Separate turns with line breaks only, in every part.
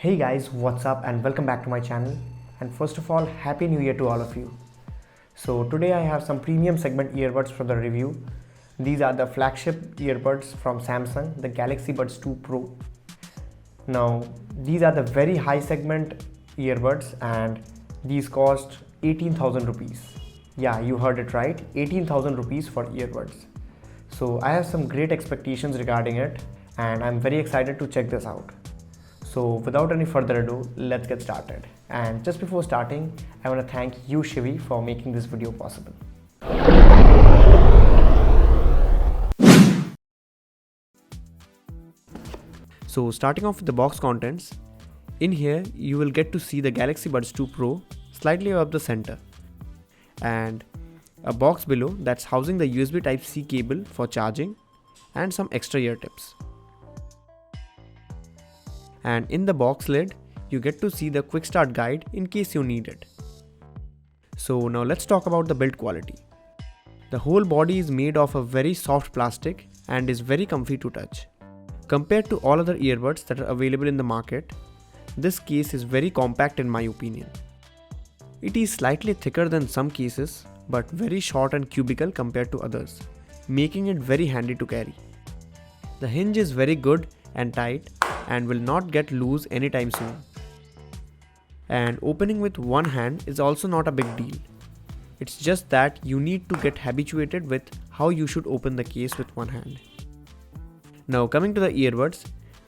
Hey guys, what's up and welcome back to my channel. And first of all, Happy New Year to all of you. So today I have some premium segment earbuds for the review. These are the flagship earbuds from Samsung, the Galaxy Buds 2 Pro. Now, these are the very high segment earbuds and these cost 18,000 rupees. Yeah, you heard it right, 18,000 rupees for earbuds. So I have some great expectations regarding it and I'm very excited to check this out. So without any further ado, let's get started. And just before starting, I want to thank you Shivi for making this video possible. So starting off with the box contents, in here you will get to see the Galaxy Buds 2 Pro slightly above the center and a box below that's housing the USB Type-C cable for charging and some extra ear tips. And in the box lid, you get to see the quick start guide in case you need it. So now let's talk about the build quality. The whole body is made of a very soft plastic and is very comfy to touch. Compared to all other earbuds that are available in the market, this case is very compact in my opinion. It is slightly thicker than some cases, but very short and cubical compared to others, making it very handy to carry. The hinge is very good and tight and will not get loose anytime soon. And opening with one hand is also not a big deal. It's just that you need to get habituated with how you should open the case with one hand. Now coming to the earbuds,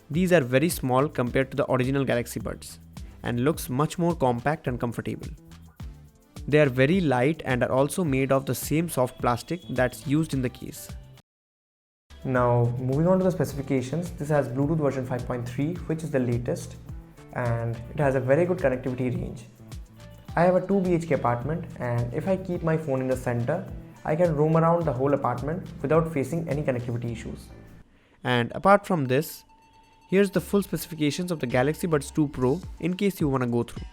these are very small compared to the original Galaxy Buds and looks much more compact and comfortable. They are very light and are also made of the same soft plastic that's used in the case. Now moving on to the specifications, this has Bluetooth version 5.3 which is the latest and it has a very good connectivity range. I have a 2 BHK apartment and if I keep my phone in the center, I can roam around the whole apartment without facing any connectivity issues. And apart from this, here's the full specifications of the Galaxy Buds 2 Pro in case you want to go through.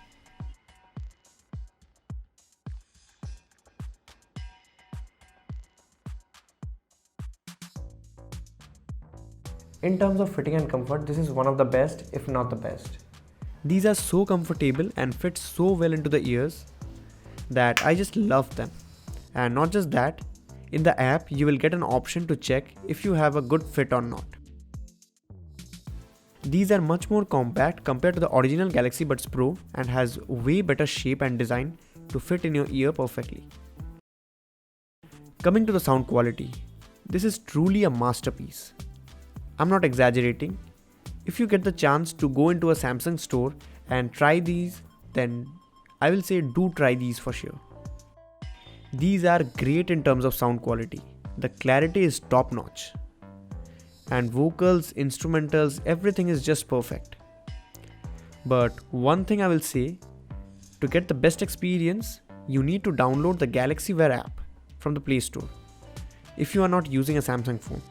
In terms of fitting and comfort, this is one of the best, if not the best. These are so comfortable and fit so well into the ears that I just love them. And not just that, in the app you will get an option to check if you have a good fit or not. These are much more compact compared to the original Galaxy Buds Pro and has way better shape and design to fit in your ear perfectly. Coming to the sound quality, this is truly a masterpiece. I'm not exaggerating. If you get the chance to go into a Samsung store and try these, then I will say do try these for sure. These are great in terms of sound quality. The clarity is top notch. And vocals, instrumentals, everything is just perfect. But one thing I will say, to get the best experience, you need to download the Galaxy Wear app from the Play Store if you are not using a Samsung phone.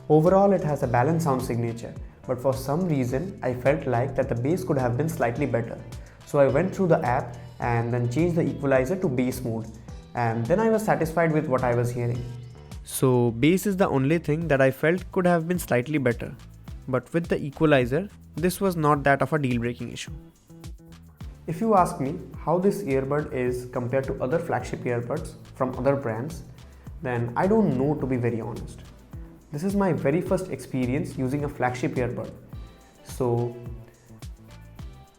Overall, it has a balanced sound signature, but for some reason, I felt like that the bass could have been slightly better. So I went through the app and then changed the equalizer to bass mode, and then I was satisfied with what I was hearing. So bass is the only thing that I felt could have been slightly better, but with the equalizer, this was not that of a deal-breaking issue. If you ask me how this earbud is compared to other flagship earbuds from other brands, then I don't know, to be very honest. This is my very first experience using a flagship earbud. So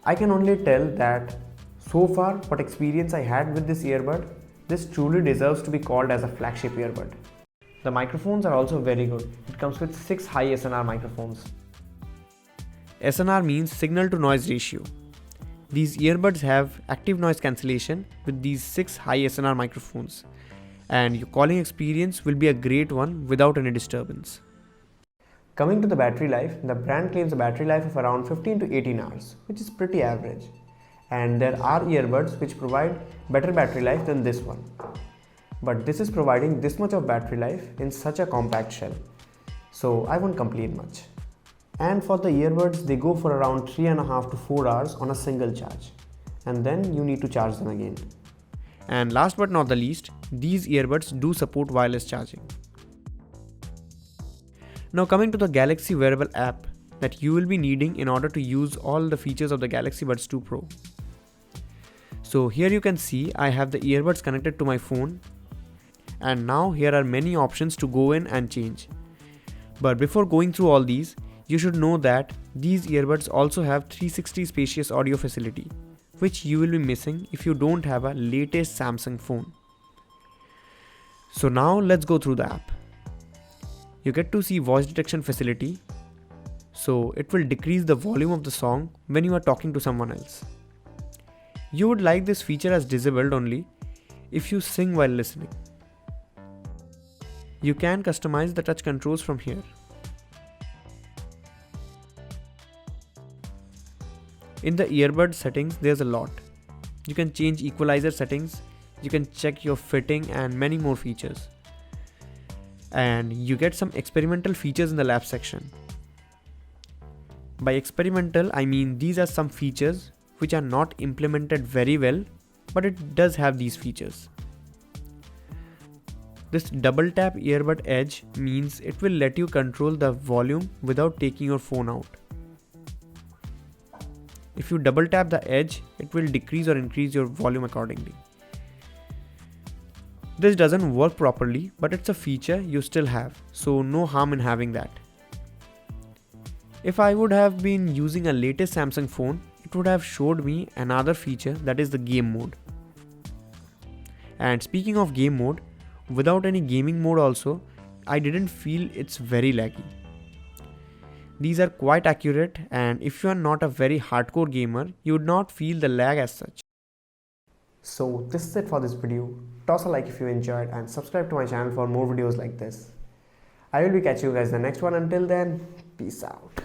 I can only tell that so far what experience I had with this earbud, this truly deserves to be called as a flagship earbud. The microphones are also very good. It comes with 6 high SNR microphones. SNR means signal to noise ratio. These earbuds have active noise cancellation with these 6 high SNR microphones. And your calling experience will be a great one without any disturbance. Coming to the battery life, the brand claims a battery life of around 15 to 18 hours, which is pretty average. And there are earbuds which provide better battery life than this one. But this is providing this much of battery life in such a compact shell. So I won't complain much. And for the earbuds, they go for around 3.5 to 4 hours on a single charge. And then you need to charge them again. And last but not the least, these earbuds do support wireless charging. Now coming to the Galaxy Wearable app, that you will be needing in order to use all the features of the Galaxy Buds 2 Pro. So here you can see I have the earbuds connected to my phone, and now here are many options to go in and change. But before going through all these, you should know that these earbuds also have 360 spacious audio facility, which you will be missing if you don't have a latest Samsung phone. So now let's go through the app. You get to see voice detection facility, so it will decrease the volume of the song when you are talking to someone else. You would like this feature as disabled only if you sing while listening. You can customize the touch controls from here. In the earbud settings, there's a lot. You can change equalizer settings, you can check your fitting and many more features. And you get some experimental features in the lab section. By experimental, I mean these are some features which are not implemented very well, but it does have these features. This double tap earbud edge means it will let you control the volume without taking your phone out. If you double tap the edge, it will decrease or increase your volume accordingly. This doesn't work properly, but it's a feature you still have, so no harm in having that. If I would have been using a latest Samsung phone, it would have showed me another feature, that is the game mode. And speaking of game mode, without any gaming mode also, I didn't feel it's very laggy. These are quite accurate, and if you are not a very hardcore gamer, you would not feel the lag as such. So this is it for this video. Toss a like if you enjoyed and subscribe to my channel for more videos like this. I will be catching you guys in the next one. Until then, peace out.